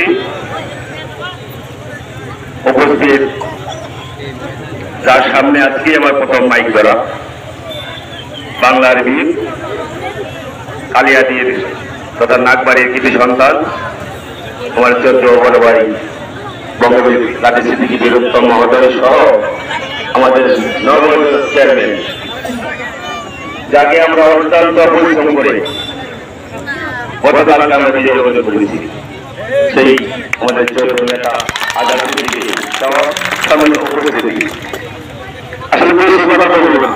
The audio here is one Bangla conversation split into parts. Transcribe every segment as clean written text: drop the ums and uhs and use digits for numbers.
সভাপতি উপস্থিত, যার সামনে আজকে আমার প্রথম মাইক ধরা, বাংলার বীর কালিয়াদীর তথা নাগবাড়ির কৃতি সন্তান আমার 14 বড় ভাই বঙ্গবীর লাটি সিদ্দিকী বীরোত্তম মহোদয় সহ আমাদের নবনির্বাচিত চেয়ারম্যান, যাকে আমরা অত্যন্ত পরিশ্রম করে গতকালকে আমরা বিজয় অর্জন করেছি, সেই আমাদের ছোট নেতা আজাদ সিদ্দিকী সহ সামান্য উপস্থিতি। আসলে বেশি কথা বলব না,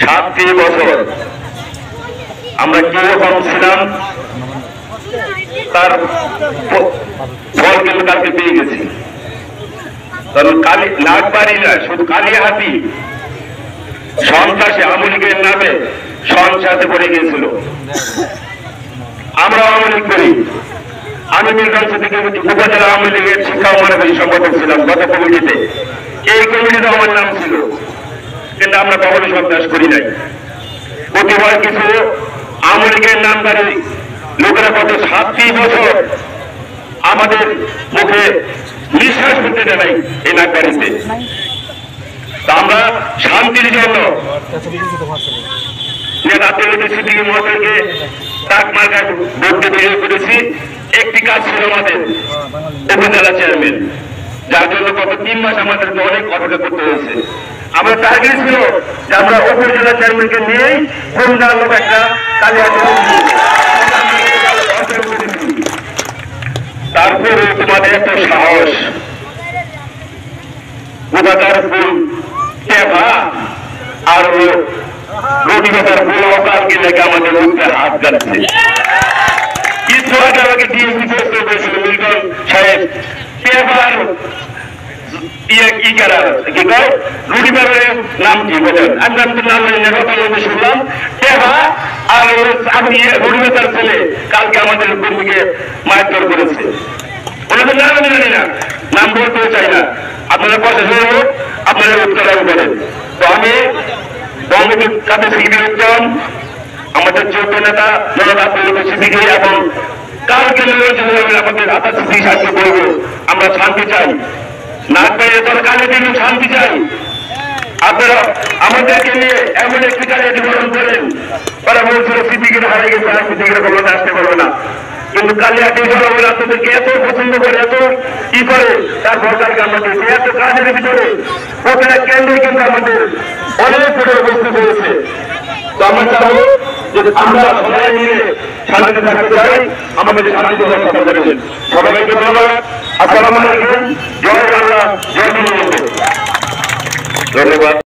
7টি বছর আমরা কিরকম ছিলাম তার ফল কিন্তু কালকে পেয়ে গেছি। কারণ নাগবাড়ি না, শুধু কালিয়াহাটি সন্ত্রাসে আওয়ামী লীগের নামে সন্ত্রাসে পড়ে গিয়েছিল। আমরা আওয়ামী লীগ করি, আমি নীলগঞ্জ থেকে উপজেলা আওয়ামী লীগের শিক্ষা ও মানবিক সম্পাদক ছিলাম গত কমিটিতে। এই কমিটিতে আমার নাম ছিল, কিন্তু আমরা কখনো সন্ত্রাস করি নাই। প্রতিবার কিছু আওয়ামী লীগের নামধারী লোকেরা গত 7টি বছর আমাদের মুখে নিঃশ্বাস করতে দেয় নাই এই নাগবাড়িতে। আমরা শান্তির জন্য সিদ্দিকী মহোদয়কে ডাক মার্কায় ভোট দিয়ে বিজয় করেছি। একটি কাজ ছিল আমাদের উপজেলা চেয়ারম্যান, যার জন্য গত 3 মাস আমাদেরকে অনেক অপেক্ষা করতে হয়েছে। আমরা টার্গেট ছিল যে আমরা উপজেলা চেয়ারম্যানকে নিয়েই খুলনার লোক একটা কালিয়াহাটি, তারপরে তোমাদের একটা সাহস, কোথাকার ফুল টেভা আর রুটি বেতার ফুল অকালকে লেগে আমাদের মুখে হাত গাচ্ছে। কিছু আগে আমাকে ডিএসপি পোস্ট করেছিল মিল্টন সাহেব, টেভার রুটি বেতারের নাম কি বলেন? আমি নাম শুনলাম টেভা আর আমি রুটি বেতার ছেলে কালকে আমাদের কর্মীকে মারধর করেছে। ওনাদের নাম আমি জানি না, নাম বলতেও চাই না। আপনারা প্রশাসনের লোক, আপনারা উত্তরায়ণ করেন। তো আমি বঙ্গবীর কাছে সিদ্দিকী আমাদের 14 নেতা জনতা সিদ্দিকী এবং কালকে আমাদের আজাদ সিদ্দিকী সাহায্য করবো। আমরা শান্তি চাই, নাগবাড়ির তোর কালে দিন শান্তি চাই। আপনারা আমাদেরকে নিয়ে এমন একটি কালিয়াহাটি গঠন করেন, তারা বলছিল সিদ্দিকীরা হারিয়ে গেছে, আর সিদ্দিকীরা কখনো আসতে পারবে না। কিন্তু কালিয়াহাটি জনগণ আপনাদেরকে এত পছন্দ করে, এত কি করে, তার সরকারকে আমাদের এত কাজের ভিতরে প্রতিটা কেন্দ্রে কিন্তু আমাদের অনেক প্রকার বস্তু হয়েছে। তো আমরা চাবো যে আমরা সবাই মিলে শান্তিতে থাকতে চাই, আমাদের শান্তি রক্ষা করবেন। সবাইকে ধন্যবাদ। আসসালামু আলাইকুম। জয় বাংলা, জয় বঙ্গবন্ধু। ধন্যবাদ।